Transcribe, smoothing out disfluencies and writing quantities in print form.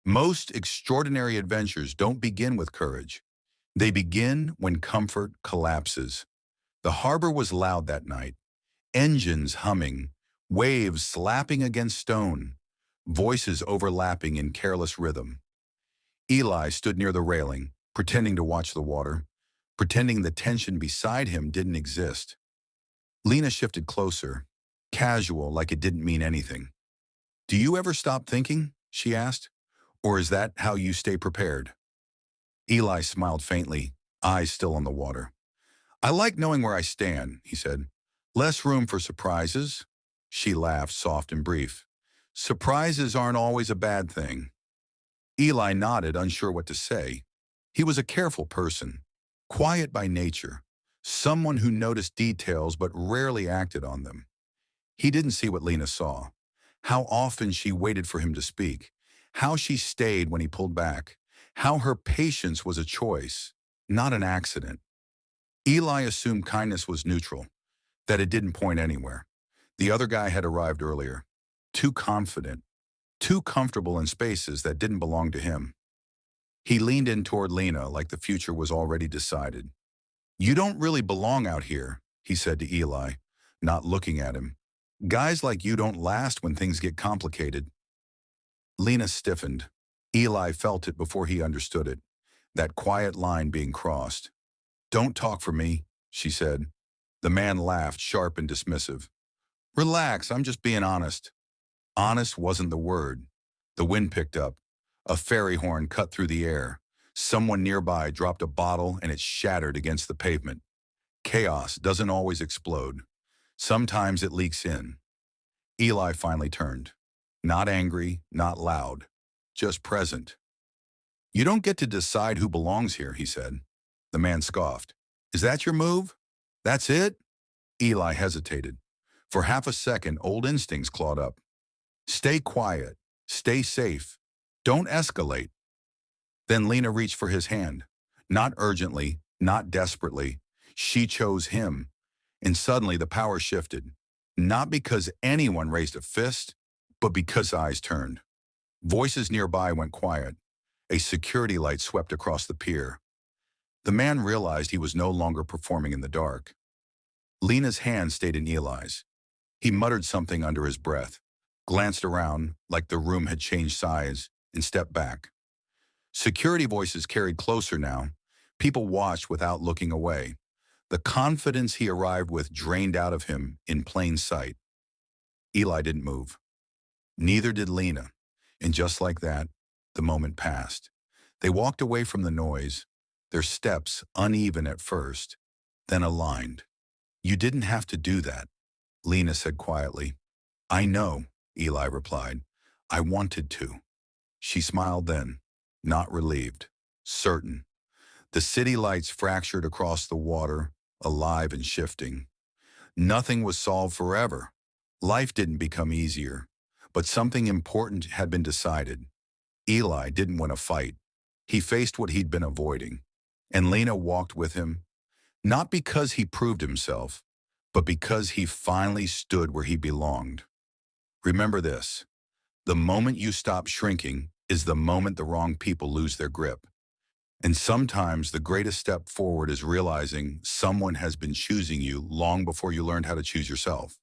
Most extraordinary adventures don't begin with courage. They begin when comfort collapses. The harbor was loud that night, engines humming, waves slapping against stone, voices overlapping in careless rhythm. Eli stood near the railing, pretending to watch the water, pretending the tension beside him didn't exist. Lena shifted closer, casual, like it didn't mean anything. "Do you ever stop thinking?" she asked. "Or is that how you stay prepared?" Eli smiled faintly, eyes still on the water. "I like knowing where I stand," he said. "Less room for surprises." She laughed, soft and brief. "Surprises aren't always a bad thing." Eli nodded, unsure what to say. He was a careful person, quiet by nature, someone who noticed details but rarely acted on them. He didn't see what Lena saw. How often she waited for him to speak. How she stayed when he pulled back. How her patience was a choice, not an accident. Eli assumed kindness was neutral, that it didn't point anywhere. The other guy had arrived earlier, too confident, too comfortable in spaces that didn't belong to him. He leaned in toward Lena like the future was already decided. "You don't really belong out here," he said to Eli, not looking at him. "Guys like you don't last when things get complicated." Lena stiffened. Eli felt it before he understood it, that quiet line being crossed. "Don't talk for me," she said. The man laughed, sharp and dismissive. "Relax, I'm just being honest." Honest wasn't the word. The wind picked up. A ferry horn cut through the air. Someone nearby dropped a bottle and it shattered against the pavement. Chaos doesn't always explode. Sometimes it leaks in. Eli finally turned. Not angry, not loud, just present. "You don't get to decide who belongs here," he said. The man scoffed. "Is that your move? That's it?" Eli hesitated. For half a second, old instincts clawed up. "Stay quiet. Stay safe. Don't escalate." Then Lena reached for his hand. Not urgently, not desperately. She chose him. And suddenly the power shifted. Not because anyone raised a fist, but because eyes turned. Voices nearby went quiet. A security light swept across the pier. The man realized he was no longer performing in the dark. Lena's hand stayed in Eli's. He muttered something under his breath, glanced around like the room had changed size, and stepped back. Security voices carried closer now. People watched without looking away. The confidence he arrived with drained out of him in plain sight. Eli didn't move. Neither did Lena. And just like that, the moment passed. They walked away from the noise, their steps uneven at first, then aligned. "You didn't have to do that," Lena said quietly. "I know," Eli replied. "I wanted to." She smiled then, not relieved, certain. The city lights fractured across the water, alive and shifting. Nothing was solved forever. Life didn't become easier, but something important had been decided. Eli didn't win a fight. He faced what he'd been avoiding. And Lena walked with him, not because he proved himself, but because he finally stood where he belonged. Remember this: the moment you stop shrinking is the moment the wrong people lose their grip. And sometimes the greatest step forward is realizing someone has been choosing you long before you learned how to choose yourself.